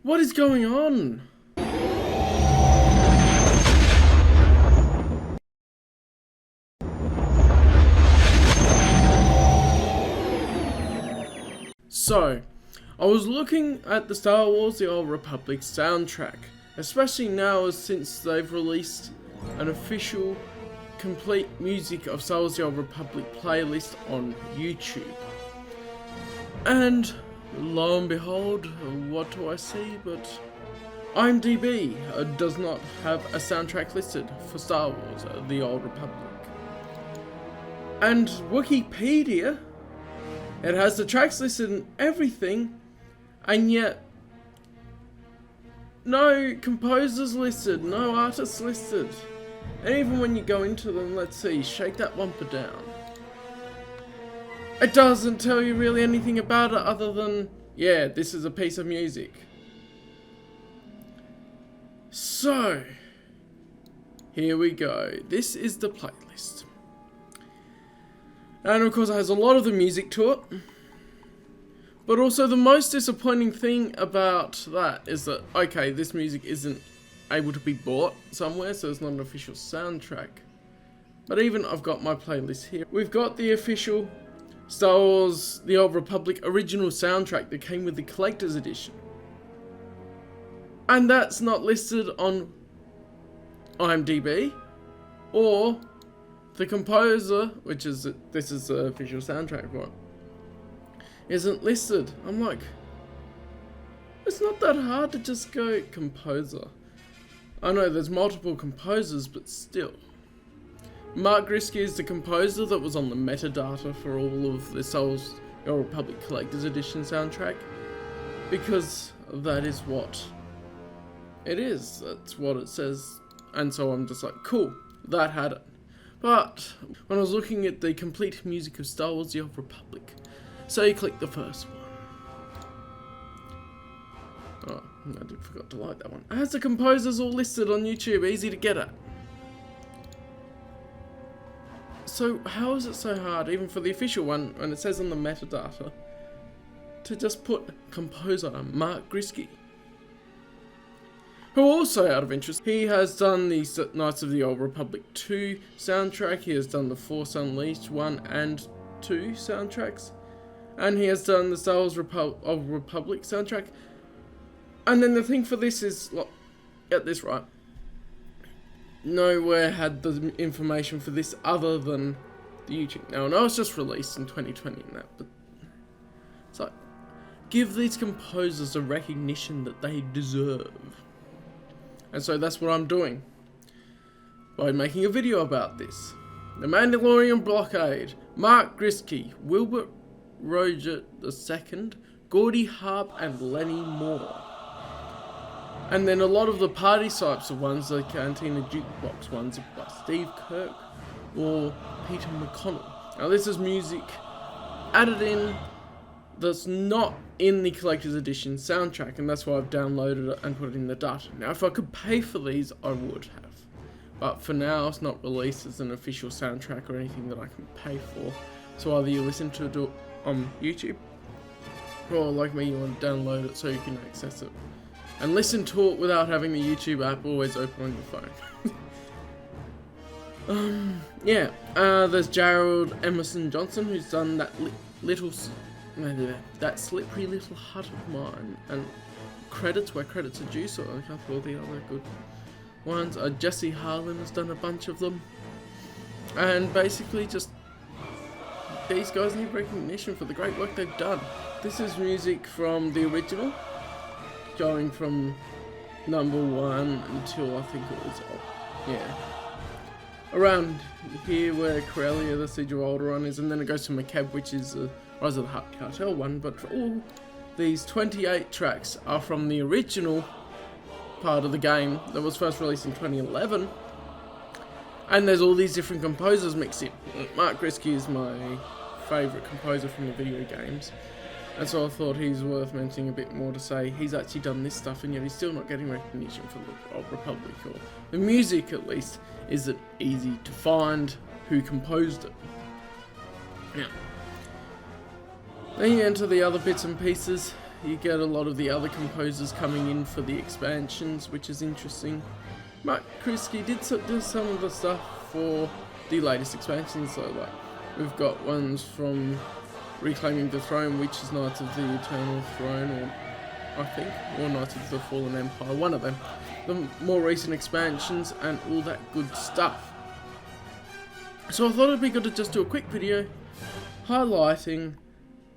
What is going on? So, I was looking at the Star Wars The Old Republic soundtrack, especially now since they've released an official complete music of Star Wars The Old Republic playlist on YouTube. And lo and behold, what do I see but IMDb does not have a soundtrack listed for Star Wars The Old Republic. And Wikipedia, it has the tracks listed and everything, and yet no composers listed, no artists listed. And even when you go into them, let's see, shake that bumper down. It doesn't tell you really anything about it other than, yeah, this is a piece of music. So, here we go. This is the playlist. And of course it has a lot of the music to it. But also the most disappointing thing about that is that, okay, this music isn't able to be bought somewhere, so it's not an official soundtrack. But even I've got my playlist here. We've got the official Star Wars The Old Republic original soundtrack that came with the collector's edition. And that's not listed on IMDb or the composer, which is, this is the official soundtrack one, isn't listed. I'm like, it's not that hard to just go composer. I know there's multiple composers, but still. Mark Griskey is the composer that was on the metadata for all of the Star Wars The Old Republic Collector's Edition soundtrack, because that is what it is. That's what it says. And so I'm just like, cool, that had it. But when I was looking at the complete music of Star Wars The Old Republic, so you click the first one. Oh, I did forgot to like that one. It has the composers all listed on YouTube, easy to get at. So how is it so hard, even for the official one, when it says on the metadata, to just put composer Mark Griskey? Who also, out of interest, he has done the Knights of the Old Republic 2 soundtrack, he has done the Force Unleashed 1 and 2 soundtracks, and he has done the Star Wars Old Republic soundtrack. And then the thing for this is, look, get this right, nowhere had the information for this other than the YouTube. Now I know it's just released in 2020 and that, but it's like, give these composers a recognition that they deserve. And so that's what I'm doing by making a video about this. The Mandalorian Blockade, Mark Griskey, Wilbert Roget II, Gordy Harp, and Lenny Moore. And then a lot of the party types of ones, the Cantina jukebox ones, by Steve Kirk or Peter McConnell. Now this is music added in that's not in the collector's edition soundtrack, and that's why I've downloaded it and put it in the data. Now if I could pay for these, I would have. But for now, it's not released as an official soundtrack or anything that I can pay for. So either you listen to it on YouTube, or like me, you want to download it so you can access it. And listen to it without having the YouTube app always open on your phone. There's Gerald Emerson Johnson, who's done that that slippery little hut of mine, and credits where credits are due, so a couple of the other good ones. Jesse Harlin has done a bunch of them, and basically just these guys need recognition for the great work they've done. This is music from the original, going from number 1 until I think it was around here where Corellia, the Siege of Alderaan is, and then it goes to McCabe, which is a Rise of the Hutt Cartel one. But all these 28 tracks are from the original part of the game that was first released in 2011, and there's all these different composers mixed in. Mark Griskey is my favourite composer from the video games, and so I thought he's worth mentioning a bit more to say he's actually done this stuff, and yet he's still not getting recognition for the Old Republic, or the music at least isn't easy to find who composed it. Now, then you enter the other bits and pieces. you get a lot of the other composers coming in for the expansions, which is interesting. But Griskey did do some of the stuff for the latest expansions, so like we've got ones from Reclaiming the Throne, which is Knights of the Eternal Throne, or I think, or Knights of the Fallen Empire, one of them. The more recent expansions and all that good stuff. So I thought it'd be good to just do a quick video highlighting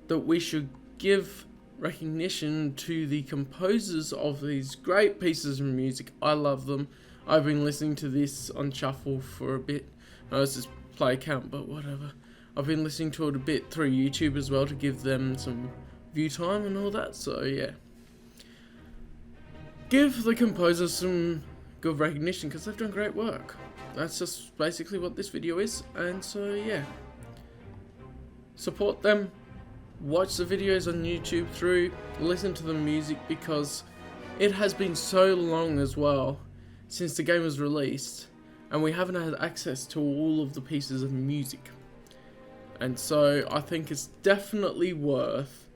that we should give recognition to the composers of these great pieces of music. I love them. I've been listening to this on shuffle for a bit. No, it's just play count, but whatever. I've been listening to it a bit through YouTube as well to give them some view time and all that, so yeah. Give the composers some good recognition because they've done great work. That's just basically what this video is, and so yeah. Support them, watch the videos on YouTube through, listen to the music because it has been so long as well since the game was released and we haven't had access to all of the pieces of music. And so I think it's definitely worth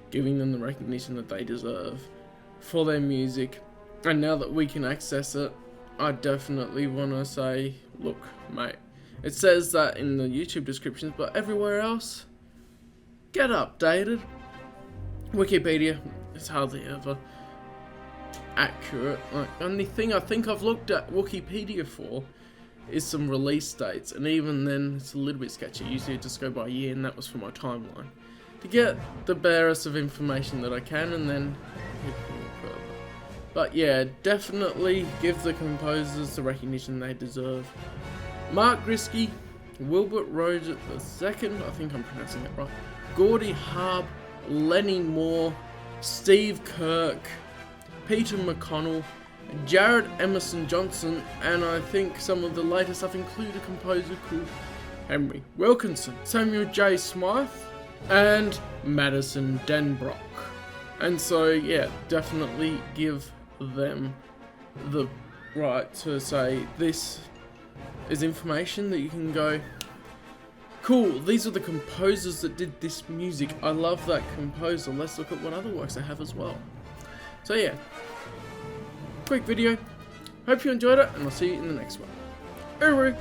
giving them the recognition that they deserve for their music. And now that we can access it, I definitely want to say, look, mate, it says that in the YouTube descriptions, but everywhere else, get updated. Wikipedia is hardly ever accurate. Like, the only thing I think I've looked at Wikipedia for is some release dates, and even then it's a little bit sketchy. Usually I just go by year, and that was for my timeline to get the barest of information that I can, and then hit further. But yeah, definitely give the composers the recognition they deserve. Mark Griskey, Wilbert Rhodes II, I think I'm pronouncing it right, Gordy Harb, Lenny Moore, Steve Kirk, Peter McConnell, Jared Emerson Johnson, and I think some of the latest stuff include a composer called Henri, Wilkinson, Samuel J. Smythe, and Madison Denbrock. And so yeah, definitely give them the right to say this is information that you can go, cool, these are the composers that did this music, I love that composer, let's look at what other works they have as well. So yeah, quick video, hope you enjoyed it, and I'll see you in the next one. Henri.